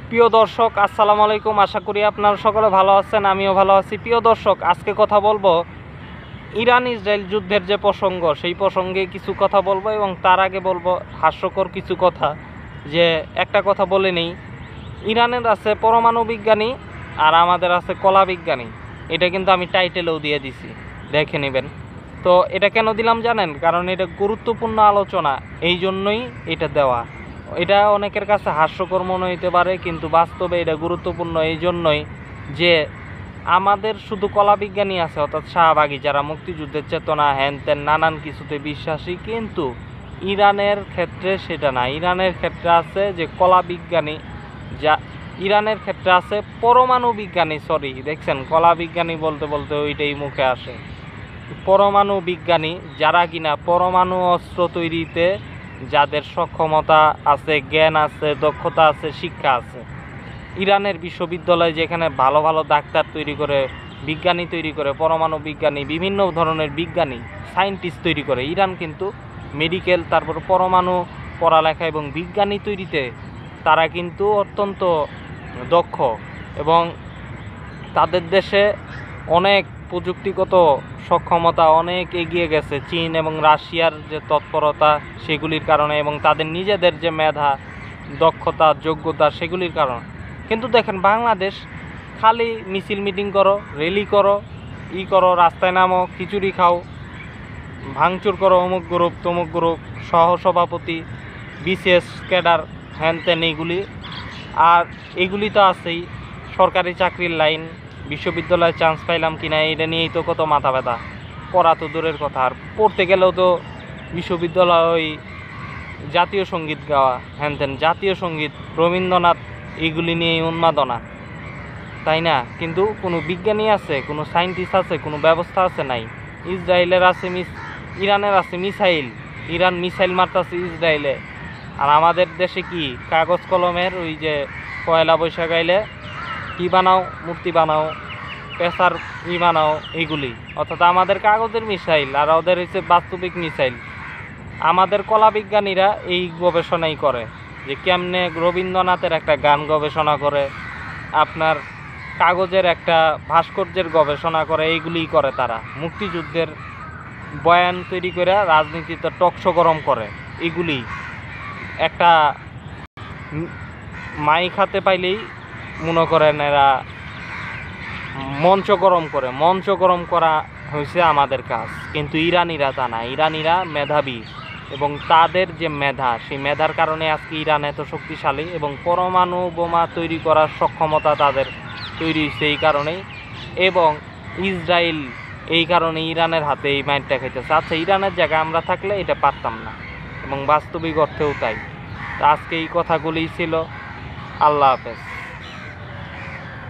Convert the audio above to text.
প্রিয় দর্শক, আসসালামু আলাইকুম। আশা করি আপনারা সকলে ভালো আছেন, আমিও ভালো আছি। প্রিয় দর্শক, আজকে কথা বলবো ইরান ইসরায়েল যুদ্ধের যে প্রসঙ্গ, সেই প্রসঙ্গে কিছু কথা বলবো এবং তার আগে বলবো হাস্যকর কিছু কথা। যে একটা কথা বলে নেই, ইরানের আছে পরমাণু বিজ্ঞানী আর আমাদের আছে কলা বিজ্ঞানী। এটা কিন্তু আমি টাইটেলেও দিয়ে দিছি, দেখে নেবেন। তো এটা কেন দিলাম জানেন? কারণ এটা গুরুত্বপূর্ণ আলোচনা, এই জন্যই এটা দেওয়া। এটা অনেকের কাছে হাস্যকর মনে হইতে পারে, কিন্তু বাস্তবে এটা গুরুত্বপূর্ণ এই জন্যই যে আমাদের শুধু কলা বিজ্ঞানী আছে, অর্থাৎ শাহবাগী, যারা মুক্তিযুদ্ধের চেতনা হ্যান ত্যান নানান কিছুতে বিশ্বাসী, কিন্তু ইরানের ক্ষেত্রে সেটা না। ইরানের ক্ষেত্রে আছে যে কলা বিজ্ঞানী, যা ইরানের ক্ষেত্রে আছে পরমাণু বিজ্ঞানী। সরি, দেখছেন, কলা বিজ্ঞানী বলতে বলতে ওইটাই মুখে আসে। পরমাণু বিজ্ঞানী, যারা কিনা পরমাণু অস্ত্র তৈরিতে যাদের সক্ষমতা আছে, জ্ঞান আছে, দক্ষতা আছে, শিক্ষা আছে। ইরানের বিশ্ববিদ্যালয় যেখানে ভালো ভালো ডাক্তার তৈরি করে, বিজ্ঞানী তৈরি করে, পরমাণু বিজ্ঞানী, বিভিন্ন ধরনের বিজ্ঞানী, সায়েন্টিস্ট তৈরি করে। ইরান কিন্তু মেডিকেল, তারপর পরমাণু পড়ালেখা এবং বিজ্ঞানী তৈরিতে তারা কিন্তু অত্যন্ত দক্ষ, এবং তাদের দেশে অনেক প্রযুক্তিগত সক্ষমতা অনেক এগিয়ে গেছে চীন এবং রাশিয়ার যে তৎপরতা সেগুলির কারণে, এবং তাদের নিজেদের যে মেধা, দক্ষতা, যোগ্যতা সেগুলির কারণে। কিন্তু দেখেন, বাংলাদেশ খালি মিছিল মিটিং করো, র্যালি করো, করো, রাস্তায় নামো, খিচুড়ি খাও, ভাঙচুর করো, অমুক গ্রুপ তমুক গ্রুপ, সহসভাপতি, বিসিএস ক্যাডার, হ্যান ত্যান, এইগুলি। আর এগুলি তো আছেই, সরকারি চাকরির লাইন, বিশ্ববিদ্যালয়ে চান্স পাইলাম কিনা এটা নিয়েই তো কত মাথা ব্যথা। পড়া তো দূরের কথা, আর পড়তে গেলেও তো বিশ্ববিদ্যালয় ওই জাতীয় সঙ্গীত গাওয়া, হ্যান ত্যান, জাতীয় সঙ্গীত, রবীন্দ্রনাথ, এইগুলি নিয়েই উন্মাদনা, তাই না? কিন্তু কোনো বিজ্ঞানী আছে, কোনো সায়েন্টিস্ট আছে, কোনো ব্যবস্থা আছে? নাই। ইসরায়েলের আছে ইরানের আছে মিসাইল, ইরান মিসাইল মারতেছে ইসরায়েলে। আর আমাদের দেশে কি কাগজ কলমের ওই যে পয়লা বৈশাখ আইলে কি বানাও, মূর্তি বানাও, পেশার বানাও, এইগুলি। অর্থাৎ আমাদের কাগজের মিসাইল, আর ওদের হচ্ছে বাস্তবিক মিসাইল। আমাদের কলা বিজ্ঞানীরা এই গবেষণাই করে, যে কেমনে রবীন্দ্রনাথের একটা গান গবেষণা করে, আপনার কাগজের একটা ভাস্কর্যের গবেষণা করে, এইগুলিই করে তারা। মুক্তিযুদ্ধের বয়ান তৈরি করে রাজনীতিতে টকশো গরম করে, এগুলি একটা মাইক হাতে পাইলেই মনে করেন এরা মঞ্চ গরম করে। মঞ্চ গরম করা হয়েছে আমাদের কাজ, কিন্তু ইরানিরা তা না। ইরানিরা মেধাবী, এবং তাদের যে মেধা, সেই মেধার কারণে আজকে ইরান এত শক্তিশালী, এবং পরমাণু বোমা তৈরি করার সক্ষমতা তাদের তৈরি হয়েছে এই কারণেই। এবং ইসরায়েল এই কারণে ইরানের হাতে এই মাইনটা খাইতেছে। আচ্ছা, ইরানের জায়গায় আমরা থাকলে এটা পারতাম না, এবং বাস্তবিক অর্থেও তাই। আজকে এই কথাগুলিই ছিল। আল্লাহ হাফেজ।